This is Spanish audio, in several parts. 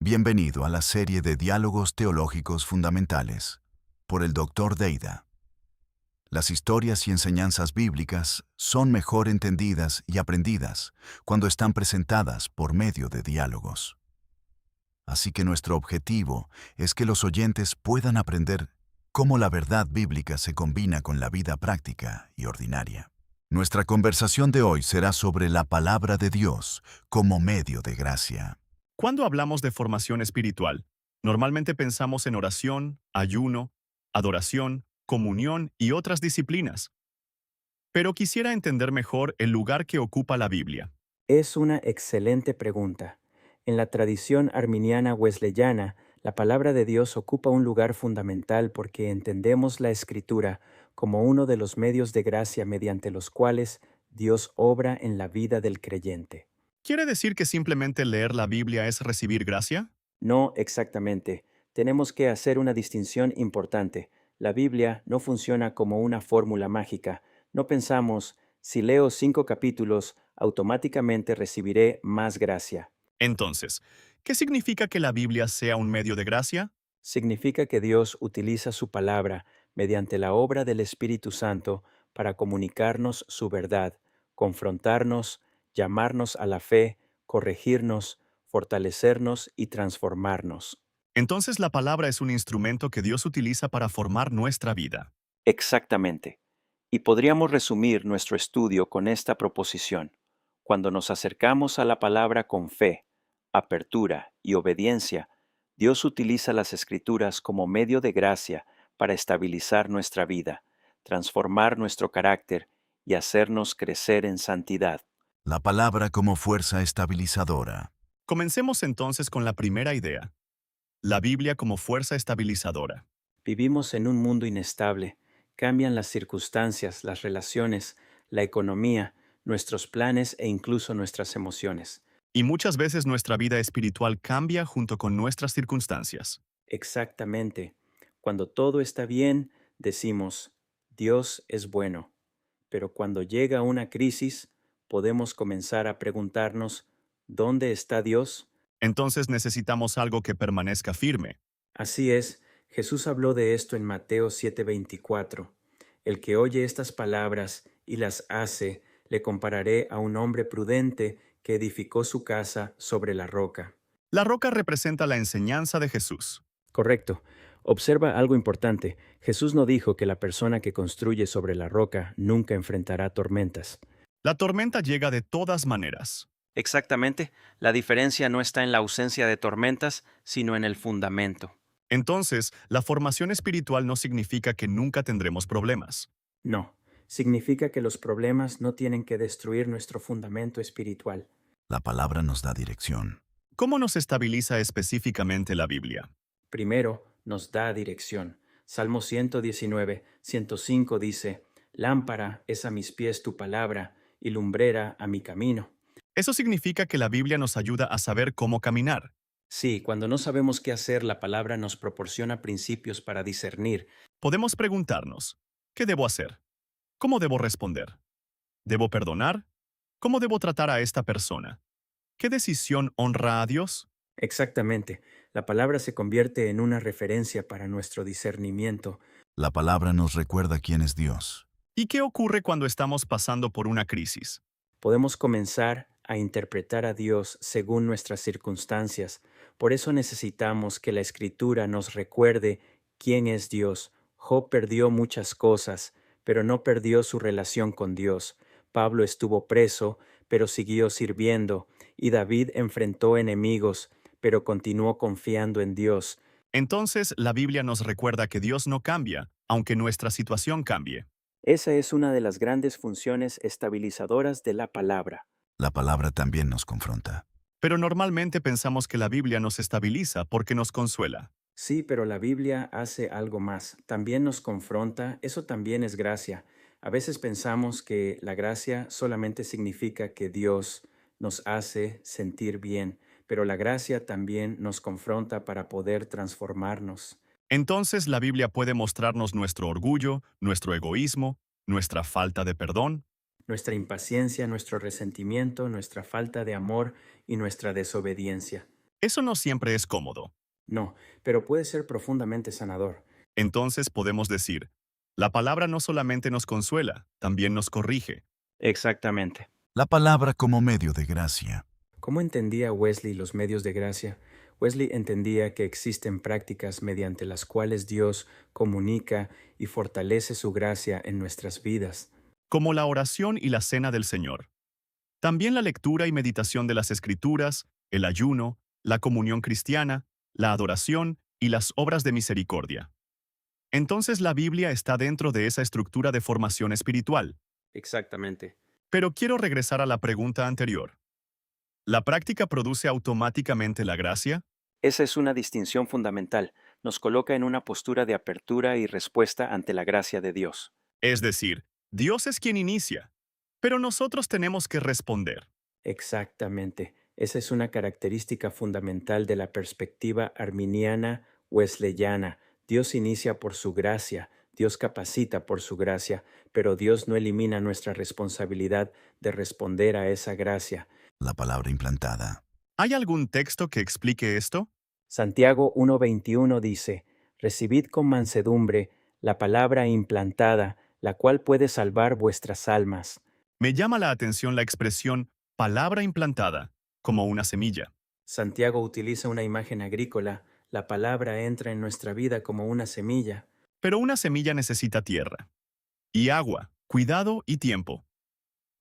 Bienvenido a la serie de Diálogos Teológicos Fundamentales, por el Dr. Deida. Las historias y enseñanzas bíblicas son mejor entendidas y aprendidas cuando están presentadas por medio de diálogos. Así que nuestro objetivo es que los oyentes puedan aprender cómo la verdad bíblica se combina con la vida práctica y ordinaria. Nuestra conversación de hoy será sobre la palabra de Dios como medio de gracia. Cuando hablamos de formación espiritual, normalmente pensamos en oración, ayuno, adoración, comunión y otras disciplinas. Pero quisiera entender mejor el lugar que ocupa la Biblia. Es una excelente pregunta. En la tradición arminiana wesleyana, la palabra de Dios ocupa un lugar fundamental porque entendemos la Escritura como uno de los medios de gracia mediante los cuales Dios obra en la vida del creyente. ¿Quiere decir que simplemente leer la Biblia es recibir gracia? No exactamente. Tenemos que hacer una distinción importante. La Biblia no funciona como una fórmula mágica. No pensamos, si leo 5 capítulos, automáticamente recibiré más gracia. Entonces, ¿qué significa que la Biblia sea un medio de gracia? Significa que Dios utiliza su palabra mediante la obra del Espíritu Santo para comunicarnos su verdad, confrontarnos, llamarnos a la fe, corregirnos, fortalecernos y transformarnos. Entonces la palabra es un instrumento que Dios utiliza para formar nuestra vida. Exactamente. Y podríamos resumir nuestro estudio con esta proposición. Cuando nos acercamos a la palabra con fe, apertura y obediencia, Dios utiliza las Escrituras como medio de gracia para estabilizar nuestra vida, transformar nuestro carácter y hacernos crecer en santidad. La palabra como fuerza estabilizadora. Comencemos entonces con la primera idea. La Biblia como fuerza estabilizadora. Vivimos en un mundo inestable. Cambian las circunstancias, las relaciones, la economía, nuestros planes e incluso nuestras emociones. Y muchas veces nuestra vida espiritual cambia junto con nuestras circunstancias. Exactamente. Cuando todo está bien, decimos, Dios es bueno. Pero cuando llega una crisis, podemos comenzar a preguntarnos, ¿dónde está Dios? Entonces necesitamos algo que permanezca firme. Así es, Jesús habló de esto en Mateo 7:24. El que oye estas palabras y las hace, le compararé a un hombre prudente que edificó su casa sobre la roca. La roca representa la enseñanza de Jesús. Correcto. Observa algo importante. Jesús no dijo que la persona que construye sobre la roca nunca enfrentará tormentas. La tormenta llega de todas maneras. Exactamente. La diferencia no está en la ausencia de tormentas, sino en el fundamento. Entonces, la formación espiritual no significa que nunca tendremos problemas. No. Significa que los problemas no tienen que destruir nuestro fundamento espiritual. La palabra nos da dirección. ¿Cómo nos estabiliza específicamente la Biblia? Primero, nos da dirección. Salmo 119, 105 dice, Lámpara es a mis pies tu palabra y lumbrera a mi camino. Eso significa que la Biblia nos ayuda a saber cómo caminar. Sí, cuando no sabemos qué hacer, la palabra nos proporciona principios para discernir. Podemos preguntarnos, ¿qué debo hacer? ¿Cómo debo responder? ¿Debo perdonar? ¿Cómo debo tratar a esta persona? ¿Qué decisión honra a Dios? Exactamente, la palabra se convierte en una referencia para nuestro discernimiento. La palabra nos recuerda quién es Dios. ¿Y qué ocurre cuando estamos pasando por una crisis? Podemos comenzar a interpretar a Dios según nuestras circunstancias. Por eso necesitamos que la Escritura nos recuerde quién es Dios. Job perdió muchas cosas, pero no perdió su relación con Dios. Pablo estuvo preso, pero siguió sirviendo, y David enfrentó enemigos, pero continuó confiando en Dios. Entonces, la Biblia nos recuerda que Dios no cambia, aunque nuestra situación cambie. Esa es una de las grandes funciones estabilizadoras de la palabra. La palabra también nos confronta. Pero normalmente pensamos que la Biblia nos estabiliza porque nos consuela. Sí, pero la Biblia hace algo más. También nos confronta, eso también es gracia. A veces pensamos que la gracia solamente significa que Dios nos hace sentir bien, pero la gracia también nos confronta para poder transformarnos. Entonces, la Biblia puede mostrarnos nuestro orgullo, nuestro egoísmo, nuestra falta de perdón. Nuestra impaciencia, nuestro resentimiento, nuestra falta de amor y nuestra desobediencia. Eso no siempre es cómodo. No, pero puede ser profundamente sanador. Entonces podemos decir, la palabra no solamente nos consuela, también nos corrige. Exactamente. La palabra como medio de gracia. ¿Cómo entendía Wesley los medios de gracia? Wesley entendía que existen prácticas mediante las cuales Dios comunica y fortalece su gracia en nuestras vidas. Como la oración y la cena del Señor. También la lectura y meditación de las Escrituras, el ayuno, la comunión cristiana, la adoración y las obras de misericordia. Entonces la Biblia está dentro de esa estructura de formación espiritual. Exactamente. Pero quiero regresar a la pregunta anterior. ¿La práctica produce automáticamente la gracia? Esa es una distinción fundamental. Nos coloca en una postura de apertura y respuesta ante la gracia de Dios. Es decir, Dios es quien inicia, pero nosotros tenemos que responder. Exactamente. Esa es una característica fundamental de la perspectiva arminiana wesleyana. Dios inicia por su gracia, Dios capacita por su gracia, pero Dios no elimina nuestra responsabilidad de responder a esa gracia. La palabra implantada. ¿Hay algún texto que explique esto? Santiago 1:21 dice, Recibid con mansedumbre la palabra implantada, la cual puede salvar vuestras almas. Me llama la atención la expresión palabra implantada, como una semilla. Santiago utiliza una imagen agrícola. La palabra entra en nuestra vida como una semilla. Pero una semilla necesita tierra, y agua, cuidado y tiempo.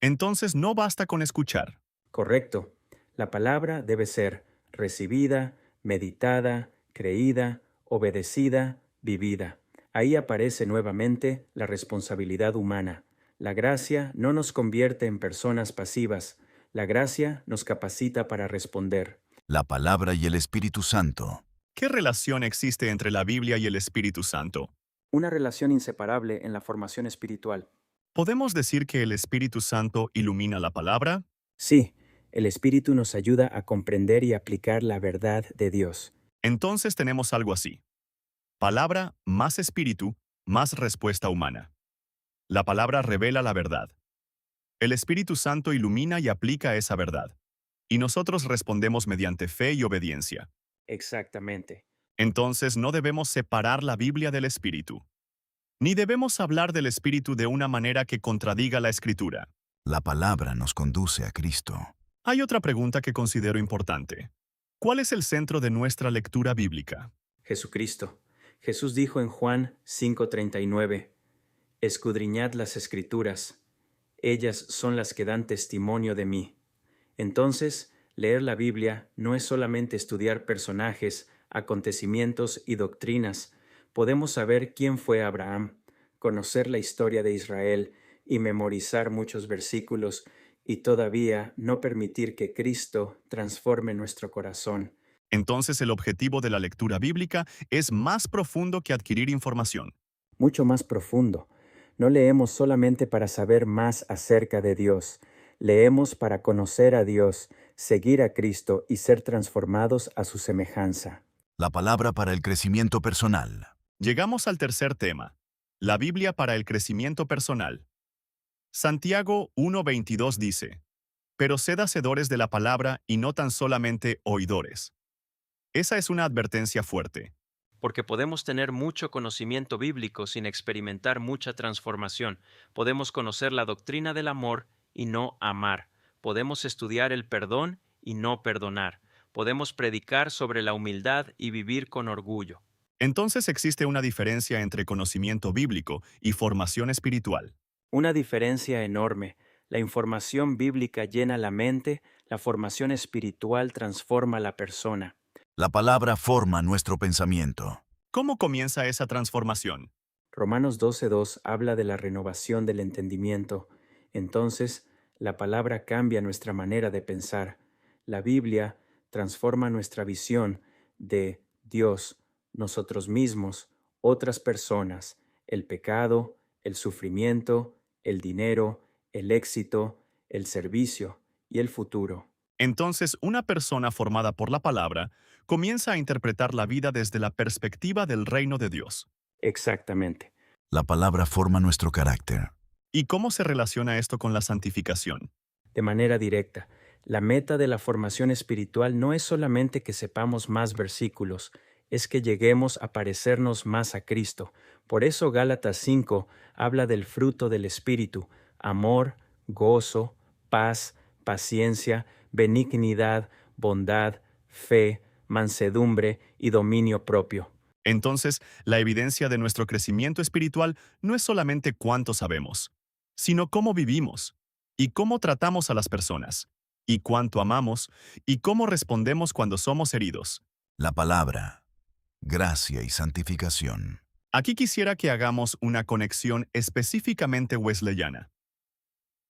Entonces no basta con escuchar. Correcto. La palabra debe ser recibida, meditada, creída, obedecida, vivida. Ahí aparece nuevamente la responsabilidad humana. La gracia no nos convierte en personas pasivas. La gracia nos capacita para responder. La palabra y el Espíritu Santo. ¿Qué relación existe entre la Biblia y el Espíritu Santo? Una relación inseparable en la formación espiritual. ¿Podemos decir que el Espíritu Santo ilumina la palabra? Sí, el Espíritu nos ayuda a comprender y aplicar la verdad de Dios. Entonces tenemos algo así. Palabra más espíritu, más respuesta humana. La palabra revela la verdad. El Espíritu Santo ilumina y aplica esa verdad. Y nosotros respondemos mediante fe y obediencia. Exactamente. Entonces no debemos separar la Biblia del Espíritu. Ni debemos hablar del Espíritu de una manera que contradiga la Escritura. La palabra nos conduce a Cristo. Hay otra pregunta que considero importante. ¿Cuál es el centro de nuestra lectura bíblica? Jesucristo. Jesús dijo en Juan 5:39, Escudriñad las Escrituras, ellas son las que dan testimonio de mí. Entonces, leer la Biblia no es solamente estudiar personajes, acontecimientos y doctrinas. Podemos saber quién fue Abraham, conocer la historia de Israel y memorizar muchos versículos y todavía no permitir que Cristo transforme nuestro corazón. Entonces el objetivo de la lectura bíblica es más profundo que adquirir información. Mucho más profundo. No leemos solamente para saber más acerca de Dios. Leemos para conocer a Dios, seguir a Cristo y ser transformados a su semejanza. La palabra para el crecimiento personal. Llegamos al tercer tema. La Biblia para el crecimiento personal. Santiago 1:22 dice, pero sed hacedores de la palabra y no tan solamente oidores. Esa es una advertencia fuerte. Porque podemos tener mucho conocimiento bíblico sin experimentar mucha transformación. Podemos conocer la doctrina del amor y no amar. Podemos estudiar el perdón y no perdonar. Podemos predicar sobre la humildad y vivir con orgullo. Entonces existe una diferencia entre conocimiento bíblico y formación espiritual. Una diferencia enorme. La información bíblica llena la mente, la formación espiritual transforma la persona. La palabra forma nuestro pensamiento. ¿Cómo comienza esa transformación? Romanos 12:2 habla de la renovación del entendimiento. Entonces, la palabra cambia nuestra manera de pensar. La Biblia transforma nuestra visión de Dios, nosotros mismos, otras personas, el pecado, el sufrimiento, el dinero, el éxito, el servicio y el futuro. Entonces, una persona formada por la palabra comienza a interpretar la vida desde la perspectiva del reino de Dios. Exactamente. La palabra forma nuestro carácter. ¿Y cómo se relaciona esto con la santificación? De manera directa, La meta de la formación espiritual no es solamente que sepamos más versículos, es que lleguemos a parecernos más a Cristo. Por eso Gálatas 5 habla del fruto del Espíritu: amor, gozo, paz, paciencia, benignidad, bondad, fe, mansedumbre y dominio propio. Entonces, la evidencia de nuestro crecimiento espiritual no es solamente cuánto sabemos, sino cómo vivimos, y cómo tratamos a las personas, y cuánto amamos, y cómo respondemos cuando somos heridos. La palabra, gracia y santificación. Aquí quisiera que hagamos una conexión específicamente wesleyana.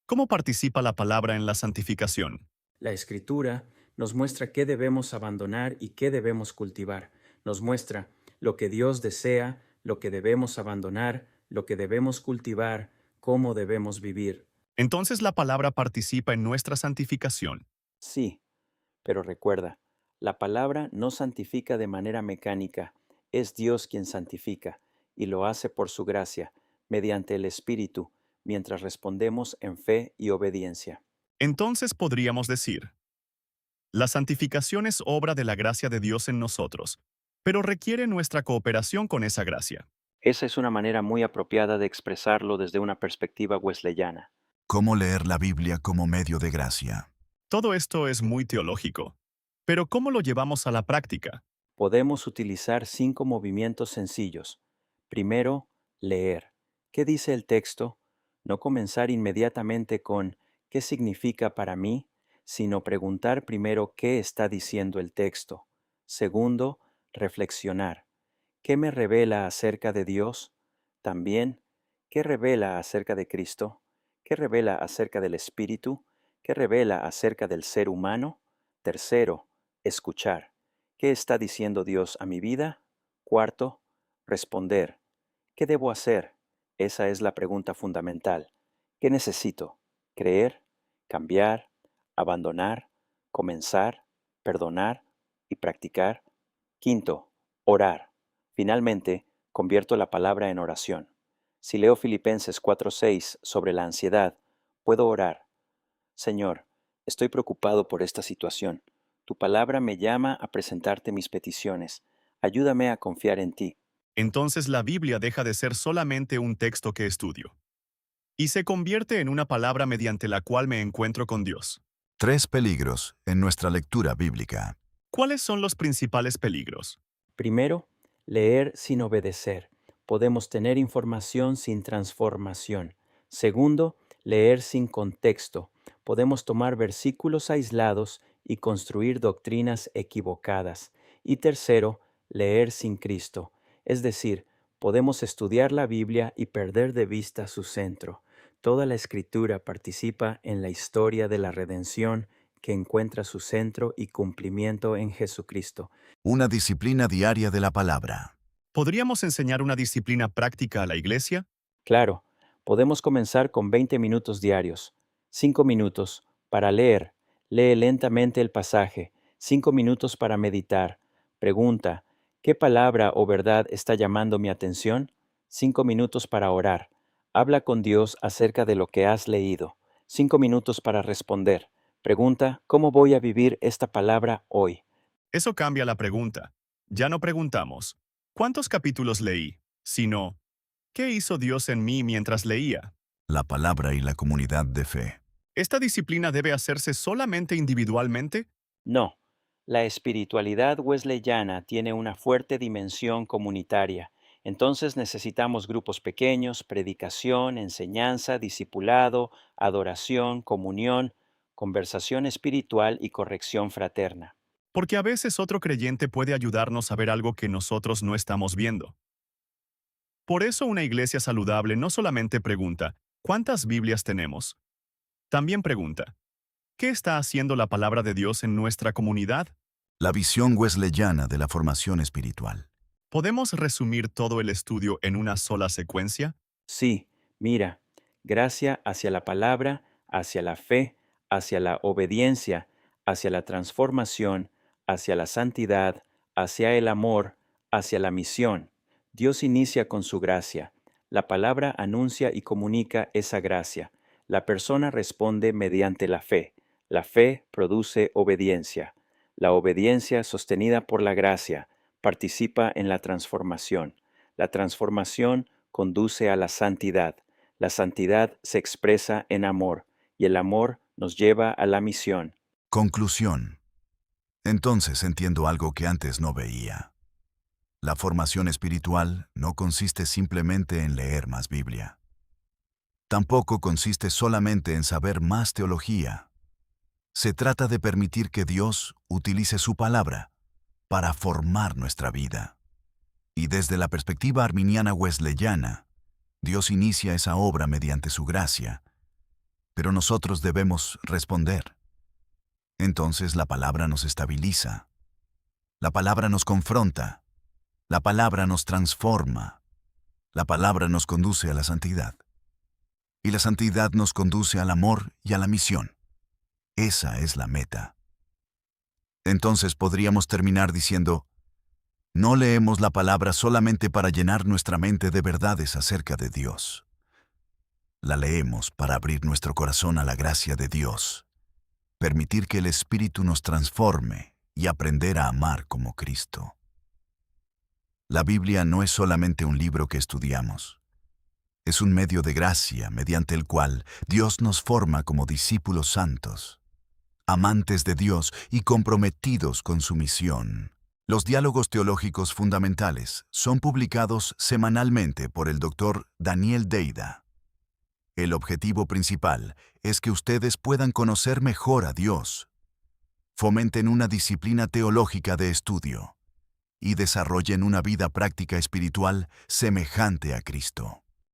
¿Cómo participa la palabra en la santificación? La Escritura nos muestra qué debemos abandonar y qué debemos cultivar. Nos muestra lo que Dios desea, lo que debemos abandonar, lo que debemos cultivar, cómo debemos vivir. Entonces la palabra participa en nuestra santificación. Sí, pero recuerda, la palabra no santifica de manera mecánica, es Dios quien santifica, y lo hace por su gracia, mediante el Espíritu, mientras respondemos en fe y obediencia. Entonces podríamos decir, la santificación es obra de la gracia de Dios en nosotros, pero requiere nuestra cooperación con esa gracia. Esa es una manera muy apropiada de expresarlo desde una perspectiva wesleyana. ¿Cómo leer la Biblia como medio de gracia? Todo esto es muy teológico, pero ¿cómo lo llevamos a la práctica? Podemos utilizar 5 movimientos sencillos. Primero, leer. ¿Qué dice el texto? No comenzar inmediatamente con ¿qué significa para mí?, sino preguntar primero qué está diciendo el texto. Segundo, reflexionar. ¿Qué me revela acerca de Dios? También, ¿qué revela acerca de Cristo? ¿Qué revela acerca del Espíritu? ¿Qué revela acerca del ser humano? Tercero, escuchar. ¿Qué está diciendo Dios a mi vida? Cuarto, responder. ¿Qué debo hacer? Esa es la pregunta fundamental. ¿Qué necesito? ¿Creer? ¿Cambiar? ¿Abandonar? ¿Comenzar? ¿Perdonar? ¿Y practicar? Quinto, orar. Finalmente, convierto la palabra en oración. Si leo Filipenses 4:6 sobre la ansiedad, puedo orar. Señor, estoy preocupado por esta situación. Tu palabra me llama a presentarte mis peticiones. Ayúdame a confiar en ti. Entonces la Biblia deja de ser solamente un texto que estudio y se convierte en una palabra mediante la cual me encuentro con Dios. 3 peligros en nuestra lectura bíblica. ¿Cuáles son los principales peligros? Primero, leer sin obedecer. Podemos tener información sin transformación. Segundo, leer sin contexto. Podemos tomar versículos aislados y construir doctrinas equivocadas. Y tercero, leer sin Cristo. Es decir, podemos estudiar la Biblia y perder de vista su centro. Toda la Escritura participa en la historia de la redención que encuentra su centro y cumplimiento en Jesucristo. Una disciplina diaria de la palabra. ¿Podríamos enseñar una disciplina práctica a la iglesia? Claro, podemos comenzar con 20 minutos diarios. 5 minutos para leer. Lee lentamente el pasaje. 5 minutos para meditar. Pregunta, ¿qué palabra o verdad está llamando mi atención? 5 minutos para orar. Habla con Dios acerca de lo que has leído. 5 minutos para responder. Pregunta, ¿cómo voy a vivir esta palabra hoy? Eso cambia la pregunta. Ya no preguntamos, ¿cuántos capítulos leí? Sino, ¿qué hizo Dios en mí mientras leía? La palabra y la comunidad de fe. ¿Esta disciplina debe hacerse solamente individualmente? No, la espiritualidad wesleyana tiene una fuerte dimensión comunitaria. Entonces necesitamos grupos pequeños, predicación, enseñanza, discipulado, adoración, comunión, conversación espiritual y corrección fraterna. Porque a veces otro creyente puede ayudarnos a ver algo que nosotros no estamos viendo. Por eso una iglesia saludable no solamente pregunta, ¿cuántas Biblias tenemos? También pregunta, ¿qué está haciendo la palabra de Dios en nuestra comunidad? La visión wesleyana de la formación espiritual. ¿Podemos resumir todo el estudio en una sola secuencia? Sí, mira, gracia hacia la palabra, hacia la fe, hacia la obediencia, hacia la transformación, hacia la santidad, hacia el amor, hacia la misión. Dios inicia con su gracia. La palabra anuncia y comunica esa gracia. La persona responde mediante la fe. La fe produce obediencia. La obediencia sostenida por la gracia participa en la transformación. La transformación conduce a la santidad. La santidad se expresa en amor y el amor nos lleva a la misión. Conclusión. Entonces entiendo algo que antes no veía. La formación espiritual no consiste simplemente en leer más Biblia. Tampoco consiste solamente en saber más teología. Se trata de permitir que Dios utilice su palabra para formar nuestra vida. Y desde la perspectiva arminiana wesleyana, Dios inicia esa obra mediante su gracia, pero nosotros debemos responder. Entonces la palabra nos estabiliza, la palabra nos confronta, la palabra nos transforma, la palabra nos conduce a la santidad, y la santidad nos conduce al amor y a la misión. Esa es la meta. Entonces podríamos terminar diciendo, no leemos la palabra solamente para llenar nuestra mente de verdades acerca de Dios. La leemos para abrir nuestro corazón a la gracia de Dios, permitir que el Espíritu nos transforme y aprender a amar como Cristo. La Biblia no es solamente un libro que estudiamos. Es un medio de gracia mediante el cual Dios nos forma como discípulos santos, amantes de Dios y comprometidos con su misión. Los diálogos teológicos fundamentales son publicados semanalmente por el Dr. Daniel Deida. El objetivo principal es que ustedes puedan conocer mejor a Dios, fomenten una disciplina teológica de estudio y desarrollen una vida práctica espiritual semejante a Cristo.